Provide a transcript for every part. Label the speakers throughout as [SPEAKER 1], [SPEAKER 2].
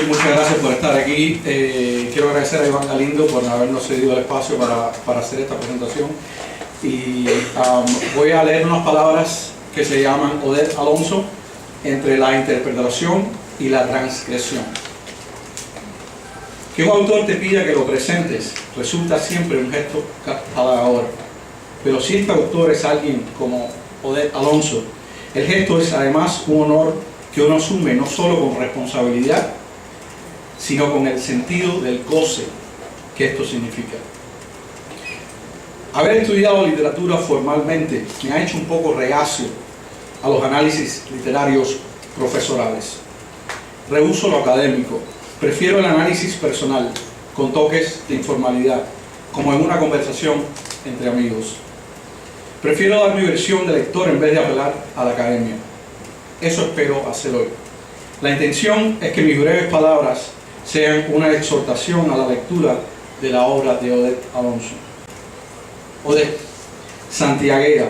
[SPEAKER 1] muchas gracias por estar aquí. Quiero agradecer a Iván Galindo por habernos cedido el espacio para hacer esta presentación. Y voy a leer unas palabras que se llaman Odette Alonso, entre la interpretación y la transgresión. Que un autor te pida que lo presentes resulta siempre un gesto halagador. Pero si este autor es alguien como Odette Alonso, el gesto es además un honor que uno asume no solo con responsabilidad, sino con el sentido del goce que esto significa. Haber estudiado literatura formalmente me ha hecho un poco reacio a los análisis literarios profesorales. Rehúso lo académico, prefiero el análisis personal, con toques de informalidad, como en una conversación entre amigos. Prefiero dar mi versión de lector en vez de apelar a la academia. Eso espero hacer hoy. La intención es que mis breves palabras sean una exhortación a la lectura de la obra de Odette Alonso. Odette, santiaguera,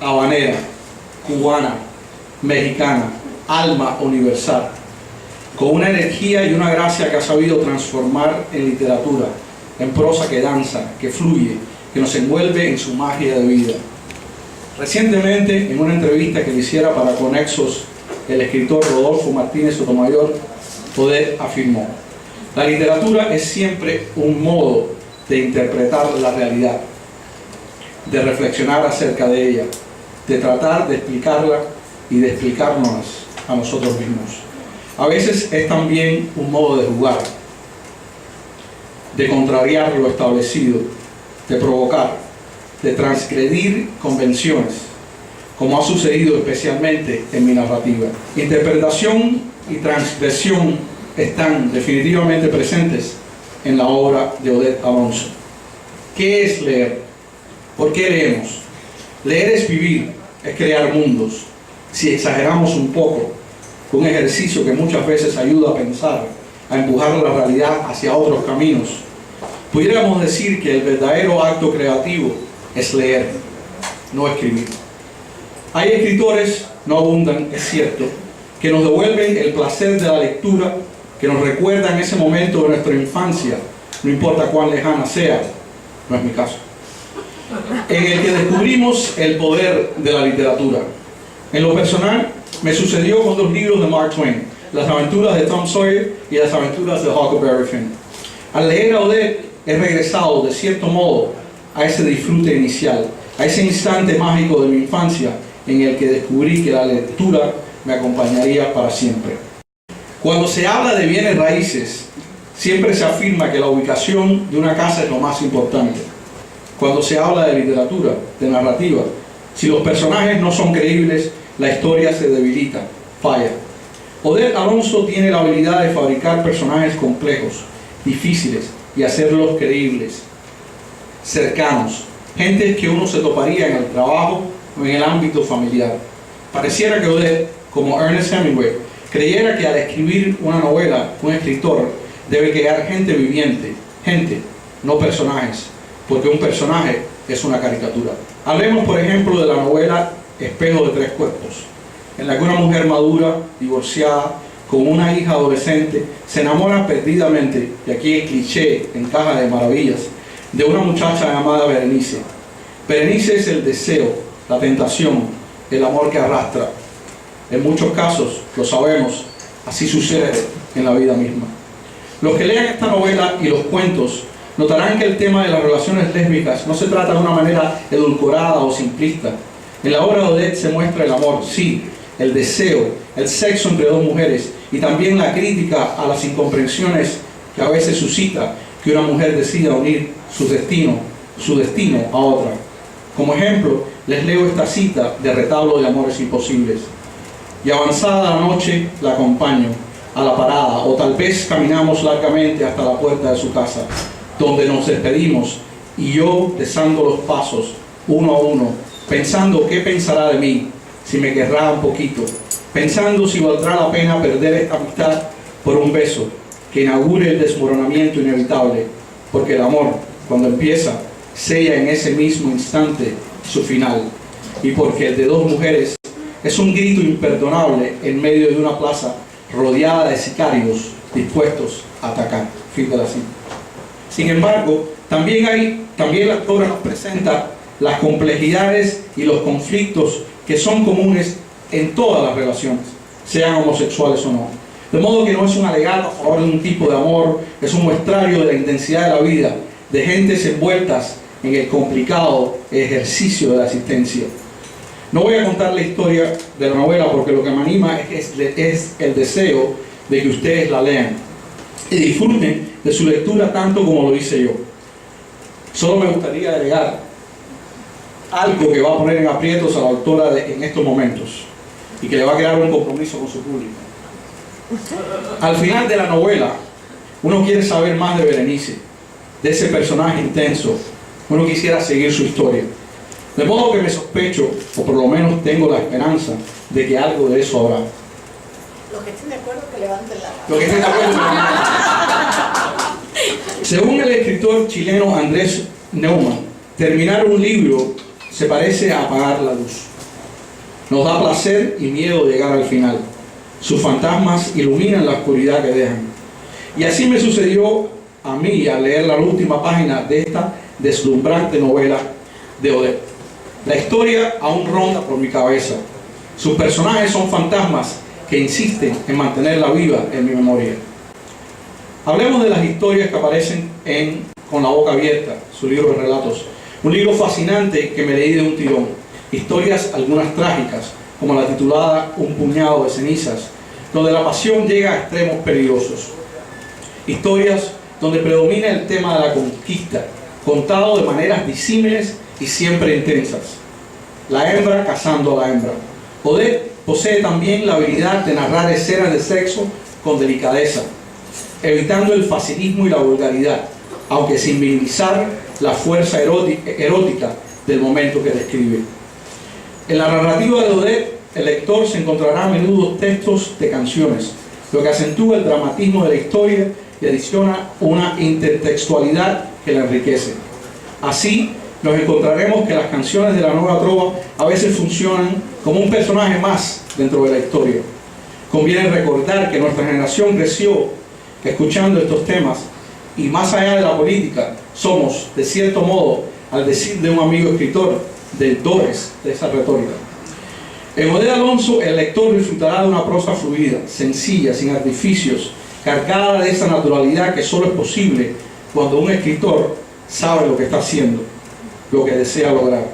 [SPEAKER 1] habanera, cubana, mexicana, alma universal, con una energía y una gracia que ha sabido transformar en literatura, en prosa que danza, que fluye, que nos envuelve en su magia de vida. Recientemente, en una entrevista que le hiciera para Conexos, el escritor Rodolfo Martínez Sotomayor, Odette afirmó: la literatura es siempre un modo de interpretar la realidad, de reflexionar acerca de ella, de tratar de explicarla y de explicarnos a nosotros mismos. A veces es también un modo de jugar, de contrariar lo establecido, de provocar, de transgredir convenciones, como ha sucedido especialmente en mi narrativa. Interpretación y transgresión están definitivamente presentes en la obra de Odette Alonso. ¿Qué es leer? ¿Por qué leemos? Leer es vivir, es crear mundos. Si exageramos un poco, un ejercicio que muchas veces ayuda a pensar, a empujar la realidad hacia otros caminos, pudiéramos decir que el verdadero acto creativo es leer, no escribir. Hay escritores, no abundan, es cierto, que nos devuelven el placer de la lectura, que nos recuerdan ese momento de nuestra infancia, no importa cuán lejana sea, no es mi caso, en el que descubrimos el poder de la literatura. En lo personal, me sucedió con dos libros de Mark Twain, Las aventuras de Tom Sawyer y Las aventuras de Huckleberry Finn. Al leer a Odette, he regresado, de cierto modo, a ese disfrute inicial, a ese instante mágico de mi infancia, en el que descubrí que la lectura me acompañaría para siempre. Cuando se habla de bienes raíces, siempre se afirma que la ubicación de una casa es lo más importante. Cuando se habla de literatura, de narrativa, si los personajes no son creíbles, la historia se debilita, falla. Odette Alonso tiene la habilidad de fabricar personajes complejos, difíciles, y hacerlos creíbles, cercanos, gente que uno se toparía en el trabajo o en el ámbito familiar. Pareciera que Odette, como Ernest Hemingway, creyera que al escribir una novela, un escritor debe crear gente viviente, gente, no personajes, porque un personaje es una caricatura. Hablemos, por ejemplo, de la novela Espejo de tres cuerpos, en la que una mujer madura, divorciada, con una hija adolescente, se enamora perdidamente, y aquí el cliché encaja de maravillas, de una muchacha llamada Berenice. Berenice es el deseo, la tentación, el amor que arrastra. En muchos casos, lo sabemos, así sucede en la vida misma. Los que lean esta novela y los cuentos notarán que el tema de las relaciones lésbicas no se trata de una manera edulcorada o simplista. En la obra de Odette se muestra el amor, sí, el deseo, el sexo entre dos mujeres, y también la crítica a las incomprensiones que a veces suscita que una mujer decida unir su destino a otra. Como ejemplo, les leo esta cita de Retablo de Amores Imposibles. Y avanzada la noche la acompaño a la parada, o tal vez caminamos largamente hasta la puerta de su casa, donde nos despedimos, y yo besando los pasos, uno a uno, pensando qué pensará de mí, si me querrá un poquito, pensando si valdrá la pena perder esta amistad por un beso que inaugure el desmoronamiento inevitable, porque el amor, cuando empieza, sella en ese mismo instante su final, y porque el de dos mujeres es un grito imperdonable en medio de una plaza rodeada de sicarios dispuestos a atacar. Fin de la cita. Sin embargo, también la autora nos presenta las complejidades y los conflictos que son comunes en todas las relaciones, sean homosexuales o no. De modo que no es un alegato a favor de un tipo de amor, es un muestrario de la intensidad de la vida, de gentes envueltas en el complicado ejercicio de la existencia. No voy a contar la historia de la novela porque lo que me anima es el deseo de que ustedes la lean y disfruten de su lectura tanto como lo hice yo. Solo me gustaría agregar algo que va a poner en aprietos a la autora en estos momentos y que le va a crear un compromiso con su público. Al final de la novela, uno quiere saber más de Berenice, de ese personaje intenso. Uno quisiera seguir su historia. De modo que me sospecho, o por lo menos tengo la esperanza, de que algo de eso habrá.
[SPEAKER 2] Los que estén de acuerdo que levanten la mano.
[SPEAKER 1] Los que estén de acuerdo que levanten la mano. Según el escritor chileno Andrés Neumann, terminar un libro se parece a apagar la luz. Nos da placer y miedo llegar al final. Sus fantasmas iluminan la oscuridad que dejan. Y así me sucedió a mí al leer la última página de esta deslumbrante novela de Odette. La historia aún ronda por mi cabeza. Sus personajes son fantasmas que insisten en mantenerla viva en mi memoria. Hablemos de las historias que aparecen en Con la boca abierta, su libro de relatos. Un libro fascinante que me leí de un tirón. Historias, algunas trágicas, como la titulada Un puñado de cenizas, donde la pasión llega a extremos peligrosos. Historias donde predomina el tema de la conquista, contado de maneras disímiles y siempre intensas. La hembra cazando a la hembra. Odette posee también la habilidad de narrar escenas de sexo con delicadeza, evitando el facilismo y la vulgaridad, aunque sin minimizar la fuerza erótica del momento que describe. En la narrativa de Odette, el lector se encontrará a menudo textos de canciones, lo que acentúa el dramatismo de la historia y adiciona una intertextualidad que la enriquece. Así, nos encontraremos que las canciones de la nueva trova a veces funcionan como un personaje más dentro de la historia. Conviene recordar que nuestra generación creció escuchando estos temas y más allá de la política, somos, de cierto modo, al decir de un amigo escritor, deudores de esa retórica. En Odette Alonso, el lector disfrutará de una prosa fluida, sencilla, sin artificios, cargada de esa naturalidad que solo es posible cuando un escritor sabe lo que está haciendo, lo que desea lograr.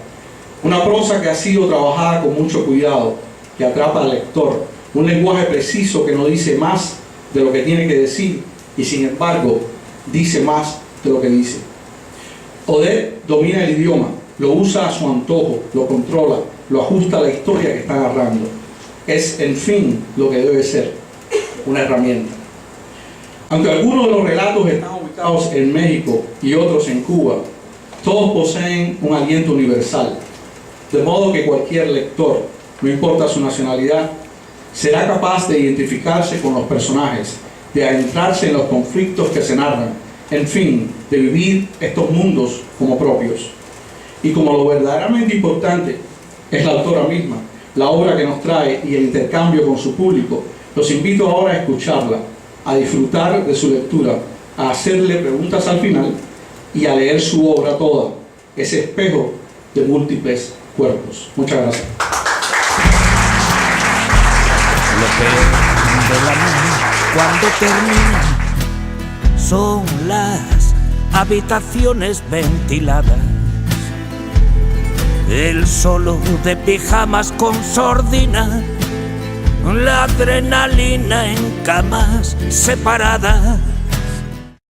[SPEAKER 1] Una prosa que ha sido trabajada con mucho cuidado, que atrapa al lector, un lenguaje preciso que no dice más de lo que tiene que decir y sin embargo dice más de lo que dice. Odette domina el idioma, lo usa a su antojo, lo controla, lo ajusta a la historia que está narrando. Es, en fin, lo que debe ser, una herramienta. Aunque algunos de los relatos están ubicados en México y otros en Cuba, todos poseen un aliento universal, de modo que cualquier lector, no importa su nacionalidad, será capaz de identificarse con los personajes, de adentrarse en los conflictos que se narran, en fin, de vivir estos mundos como propios. Y como lo verdaderamente importante es la autora misma, la obra que nos trae y el intercambio con su público, los invito ahora a escucharla, a disfrutar de su lectura, a hacerle preguntas al final y a leer su obra toda, ese espejo de múltiples cuerpos. Muchas gracias.
[SPEAKER 3] Lo peor del amor cuando termina son las habitaciones ventiladas, el solo de pijamas con sordina, la adrenalina en camas separadas.